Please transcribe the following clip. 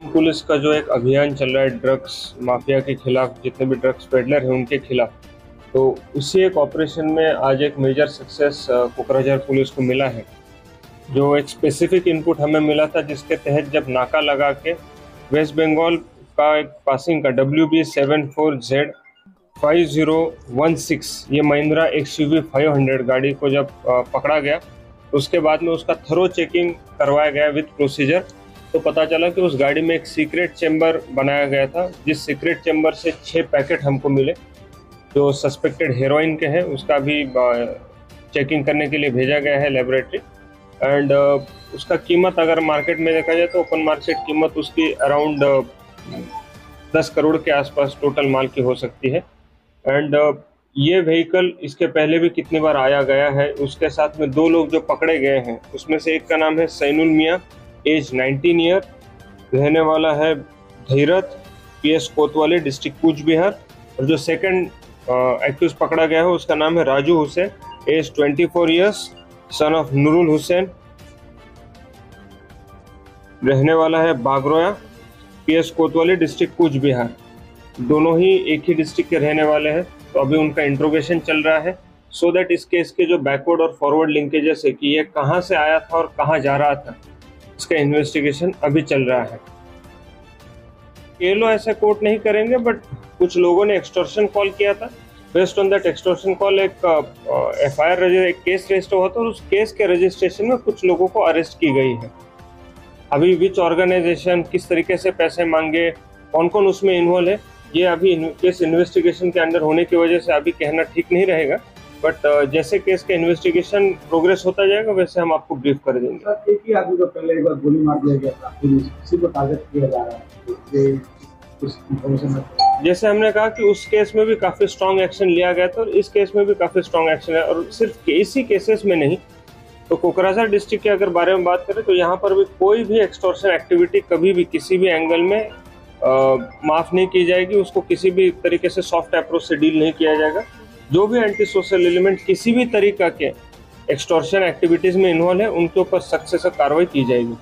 Police का जो एक अभियान चल रहा है ड्रग्स माफिया के खिलाफ, जितने भी ड्रग्स पेडलर हैं उनके खिलाफ, तो उसी एक ऑपरेशन में आज एक मेजर सक्सेस कोकराझार पुलिस को मिला है। जो एक स्पेसिफिक इनपुट हमें मिला था, जिसके तहत जब नाका लगा के वेस्ट बंगाल का एक पासिंग का WB74Z 5016 ये महिंद्रा XUV 500 गाड़ी को जब पकड़ा गया, उसके बाद में उसका थरो चेकिंग करवाया गया विद प्रोसीजर। तो पता चला कि उस गाड़ी में एक सीक्रेट चेंबर बनाया गया था, जिस सीक्रेट चेंबर से 6 पैकेट हमको मिले जो सस्पेक्टेड हेरोइन के हैं। उसका भी चेकिंग करने के लिए भेजा गया है लेबोरेटरी। एंड उसका कीमत अगर मार्केट में देखा जाए तो ओपन मार्केट कीमत उसकी अराउंड 10 करोड़ के आसपास टोटल माल की हो सकती है। एंड ये व्हीकल इसके पहले भी कितनी बार आया गया है। उसके साथ में 2 लोग जो पकड़े गए हैं, उसमें से एक का नाम है सैनुल मियाँ, एज 19 ईयर, रहने वाला है धीरथ, PS कोतवाली, डिस्ट्रिक्ट कूच बिहार। और जो सेकंड एक्यूज पकड़ा गया है उसका नाम है Raju Hussain, age 24 years, son of Nurul Hussain, रहने वाला है बागरोया, PS कोतवाली, डिस्ट्रिक्ट कूच बिहार। दोनों ही एक ही डिस्ट्रिक्ट के रहने वाले हैं। तो अभी उनका इंट्रोगेशन चल रहा है, सो दैट इस केस के जो बैकवर्ड और फॉरवर्ड लिंकेजेस है कि ये कहाँ से आया था और कहाँ जा रहा था, इसका इन्वेस्टिगेशन अभी चल रहा है। ये लोग ऐसा कोर्ट नहीं करेंगे, बट कुछ लोगों ने एक्सटॉर्शन कॉल किया था। Based on that extortion call एक FIR एक केस रजिस्टर हुआ था, और उस केस के रजिस्ट्रेशन में कुछ लोगों को अरेस्ट की गई है। अभी विच ऑर्गेनाइजेशन किस तरीके से पैसे मांगे, कौन कौन उसमें इन्वॉल्व है, ये अभी केस इन्वेस्टिगेशन के अंदर होने की वजह से अभी कहना ठीक नहीं रहेगा। बट जैसे केस का इन्वेस्टिगेशन प्रोग्रेस होता जाएगा वैसे हम आपको ब्रीफ कर देंगे। सर, एक ही आदमी को पहले एक बार गोली मार दिया गया था, किसी को टारगेट किया जा रहा है, कुछ इंफॉर्मेशन है? जैसे हमने कहा कि उस केस में भी काफी स्ट्रॉन्ग एक्शन लिया गया था, और इस केस में भी काफी स्ट्रॉन्ग एक्शन है। और सिर्फ इसी केसेस में नहीं, तो कोकराझार डिस्ट्रिक्ट के अगर बारे में बात करें तो यहाँ पर भी कोई भी एक्सटॉर्शन एक्टिविटी कभी भी किसी भी एंगल में माफ नहीं की जाएगी। उसको किसी भी तरीके से सॉफ्ट अप्रोच से डील नहीं किया जाएगा। जो भी एंटी सोशल एलिमेंट किसी भी तरीका के एक्सटॉर्शन एक्टिविटीज में इन्वॉल्व है, उनके ऊपर सख्त से सख्त कार्रवाई की जाएगी।